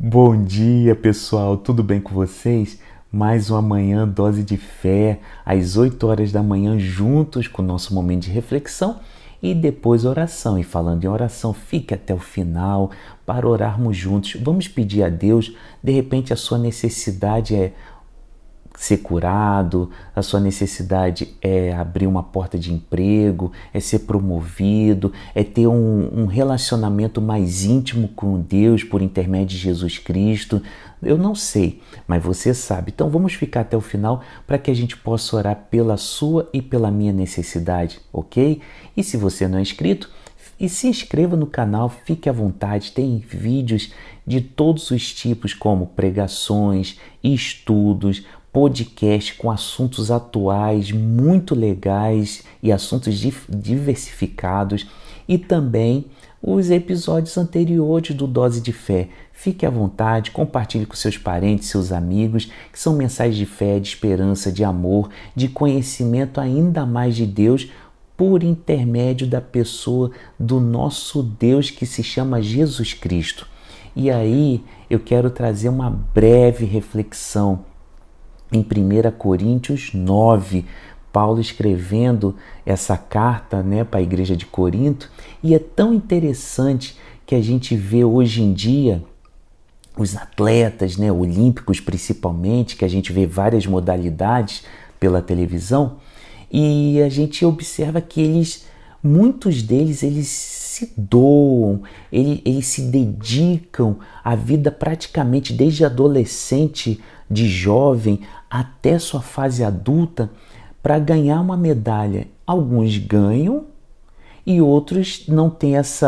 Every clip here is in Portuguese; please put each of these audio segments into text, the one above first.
Bom dia, pessoal. Tudo bem com vocês? Mais uma manhã, dose de fé, às 8 horas da manhã, juntos com o nosso momento de reflexão e depois oração. E falando em oração, fique até o final para orarmos juntos. Vamos pedir a Deus, de repente a sua necessidade é ser curado, a sua necessidade é abrir uma porta de emprego, é ser promovido, é ter um relacionamento mais íntimo com Deus por intermédio de Jesus Cristo. Eu não sei, mas você sabe. Então vamos ficar até o final para que a gente possa orar pela sua e pela minha necessidade, ok? E se você não é inscrito, se inscreva no canal, fique à vontade, tem vídeos de todos os tipos, como pregações, estudos, podcast com assuntos atuais muito legais e assuntos diversificados, e também os episódios anteriores do Dose de Fé. Fique à vontade, compartilhe com seus parentes, seus amigos, que são mensagens de fé, de esperança, de amor, de conhecimento ainda mais de Deus, por intermédio da pessoa do nosso Deus que se chama Jesus Cristo. E aí eu quero trazer uma breve reflexão em 1 Coríntios 9, Paulo escrevendo essa carta, para a igreja de Corinto, e é tão interessante que a gente vê hoje em dia os atletas, olímpicos principalmente, que a gente vê várias modalidades pela televisão, e a gente observa que muitos deles, eles se doam, eles se dedicam à vida praticamente desde adolescente, de jovem até sua fase adulta, para ganhar uma medalha. Alguns ganham e outros não têm essa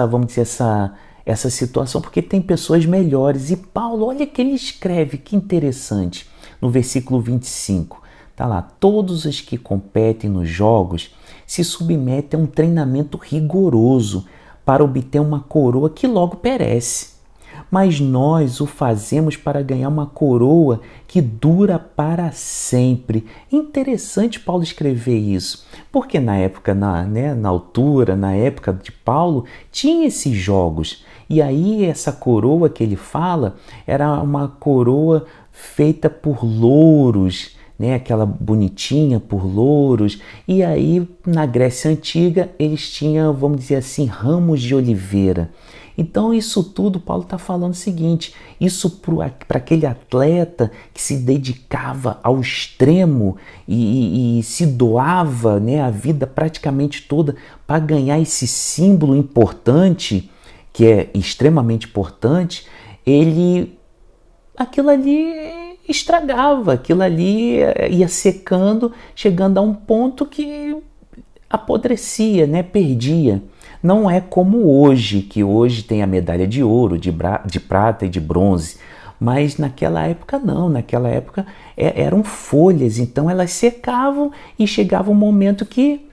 situação, porque tem pessoas melhores. E Paulo, olha que ele escreve, que interessante, no versículo 25. Tá lá: todos os que competem nos jogos se submetem a um treinamento rigoroso para obter uma coroa que logo perece. Mas nós o fazemos para ganhar uma coroa que dura para sempre. Interessante Paulo escrever isso, porque na época, na época de Paulo, tinha esses jogos. E aí essa coroa que ele fala era uma coroa feita por louros, aquela bonitinha por louros. E aí na Grécia Antiga eles tinham, vamos dizer assim, ramos de oliveira. Então isso tudo, Paulo está falando o seguinte: isso para aquele atleta que se dedicava ao extremo e se doava, a vida praticamente toda para ganhar esse símbolo importante, que é extremamente importante, aquilo ali estragava, aquilo ali ia secando, chegando a um ponto que apodrecia, perdia. Não é como hoje, que hoje tem a medalha de ouro, de prata e de bronze. Mas naquela época não, naquela época eram folhas, então elas secavam e chegava um momento que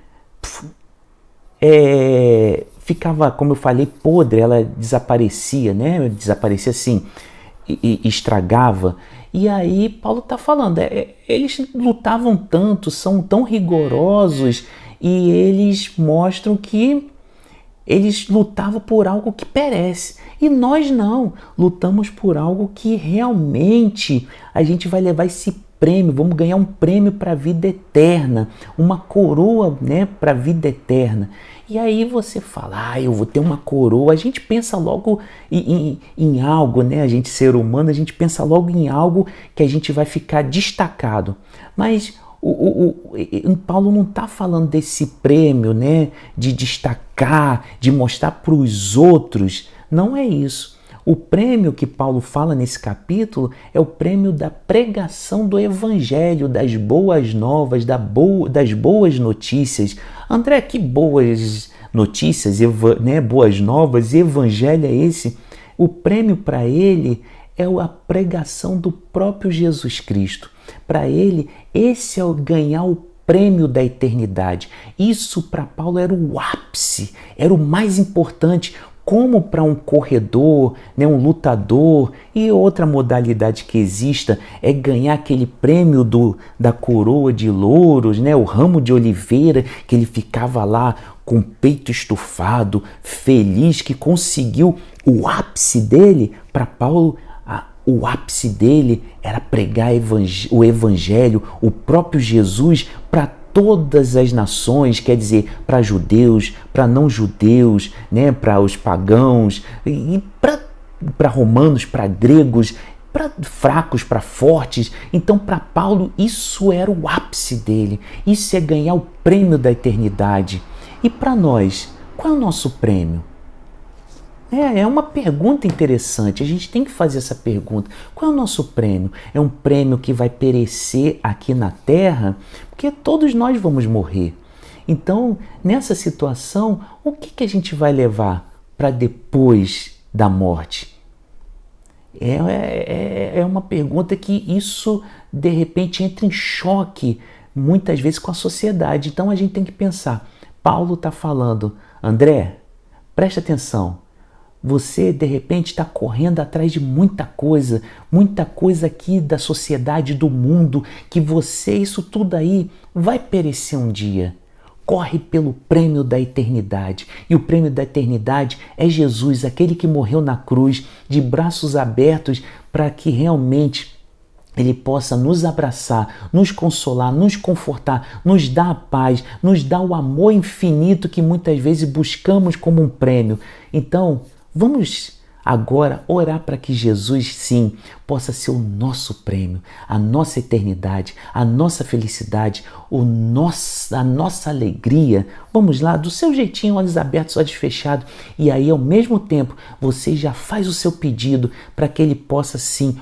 ficava, como eu falei, podre, ela desaparecia, desaparecia assim, e estragava. E aí Paulo está falando, eles lutavam tanto, são tão rigorosos, e eles mostram que eles lutavam por algo que perece. E nós não, lutamos por algo que realmente a gente vai levar esse prêmio, vamos ganhar um prêmio para a vida eterna, uma coroa, para a vida eterna. E aí você fala, eu vou ter uma coroa, a gente pensa logo em algo, a gente ser humano, a gente pensa logo em algo que a gente vai ficar destacado. Mas Paulo não está falando desse prêmio, de destacar, de mostrar para os outros. Não é isso. O prêmio que Paulo fala nesse capítulo é o prêmio da pregação do Evangelho, das boas novas, das boas notícias. André, que boas notícias, boas novas, Evangelho é esse? O prêmio para ele é a pregação do próprio Jesus Cristo. Para ele, esse é o ganhar o prêmio da eternidade. Isso para Paulo era o ápice, era o mais importante. Como para um corredor, um lutador e outra modalidade que exista é ganhar aquele prêmio da coroa de louros, o ramo de oliveira, que ele ficava lá com o peito estufado, feliz, que conseguiu o ápice dele. Para Paulo, o ápice dele era pregar o evangelho, o próprio Jesus, para todas as nações, quer dizer, para judeus, para não judeus, né, para os pagãos, e para romanos, para gregos, para fracos, para fortes. Então, para Paulo, isso era o ápice dele. Isso é ganhar o prêmio da eternidade. E para nós, qual é o nosso prêmio? É uma pergunta interessante, a gente tem que fazer essa pergunta. Qual é o nosso prêmio? É um prêmio que vai perecer aqui na terra? Porque todos nós vamos morrer. Então, nessa situação, o que a gente vai levar para depois da morte? É uma pergunta que isso, de repente, entra em choque, muitas vezes, com a sociedade. Então, a gente tem que pensar. Paulo está falando, André, preste atenção. Você, de repente, está correndo atrás de muita coisa aqui da sociedade, do mundo, que isso tudo aí vai perecer um dia. Corre pelo prêmio da eternidade. E o prêmio da eternidade é Jesus, aquele que morreu na cruz, de braços abertos, para que realmente Ele possa nos abraçar, nos consolar, nos confortar, nos dar a paz, nos dar o amor infinito que muitas vezes buscamos como um prêmio. Então, vamos agora orar para que Jesus, sim, possa ser o nosso prêmio, a nossa eternidade, a nossa felicidade, a nossa alegria. Vamos lá, do seu jeitinho, olhos abertos, olhos fechados. E aí, ao mesmo tempo, você já faz o seu pedido para que Ele possa, sim,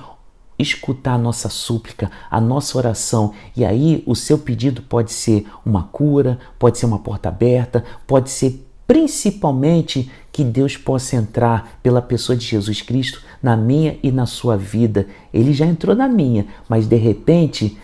escutar a nossa súplica, a nossa oração. E aí, o seu pedido pode ser uma cura, pode ser uma porta aberta, pode ser principalmente que Deus possa entrar pela pessoa de Jesus Cristo na minha e na sua vida. Ele já entrou na minha, mas de repente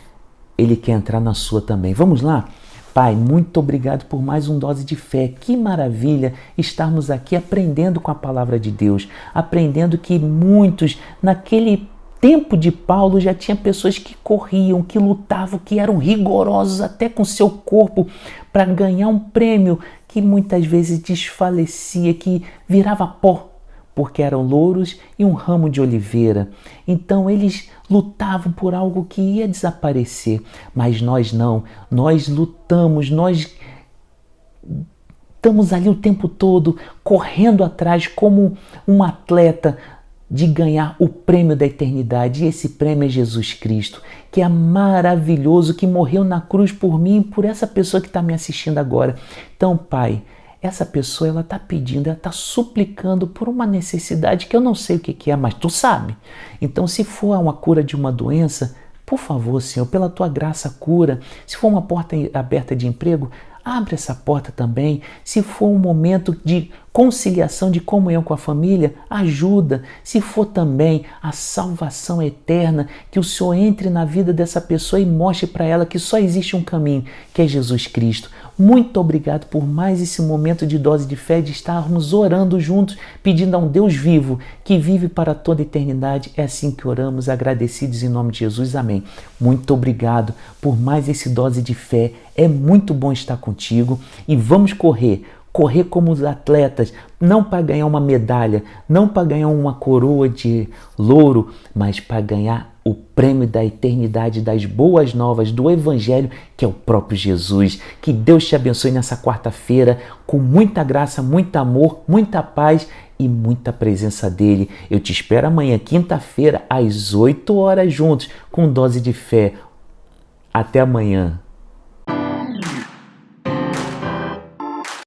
Ele quer entrar na sua também. Vamos lá? Pai, muito obrigado por mais um Dose de Fé. Que maravilha estarmos aqui aprendendo com a palavra de Deus, aprendendo que muitos, naquele tempo de Paulo, já tinha pessoas que corriam, que lutavam, que eram rigorosos até com seu corpo para ganhar um prêmio que muitas vezes desfalecia, que virava pó, porque eram louros e um ramo de oliveira. Então eles lutavam por algo que ia desaparecer, mas nós não. Nós lutamos, nós estamos ali o tempo todo correndo atrás como um atleta de ganhar o prêmio da eternidade. E esse prêmio é Jesus Cristo, que é maravilhoso, que morreu na cruz por mim e por essa pessoa que está me assistindo agora. Então, Pai, essa pessoa, ela está pedindo, ela está suplicando por uma necessidade que eu não sei o que é, mas Tu sabe. Então, se for uma cura de uma doença, por favor, Senhor, pela Tua graça, cura. Se for uma porta aberta de emprego, abre essa porta também. Se for um momento de conciliação, de comunhão com a família, ajuda. Se for também a salvação eterna, que o Senhor entre na vida dessa pessoa e mostre para ela que só existe um caminho, que é Jesus Cristo. Muito obrigado por mais esse momento de dose de fé, de estarmos orando juntos, pedindo a um Deus vivo, que vive para toda a eternidade. É assim que oramos, agradecidos em nome de Jesus. Amém. Muito obrigado por mais esse dose de fé. É muito bom estar contigo e vamos correr como os atletas, não para ganhar uma medalha, não para ganhar uma coroa de louro, mas para ganhar o prêmio da eternidade, das boas novas, do Evangelho, que é o próprio Jesus. Que Deus te abençoe nessa quarta-feira, com muita graça, muito amor, muita paz e muita presença dEle. Eu te espero amanhã, quinta-feira, às 8 horas, juntos, com Dose de Fé. Até amanhã.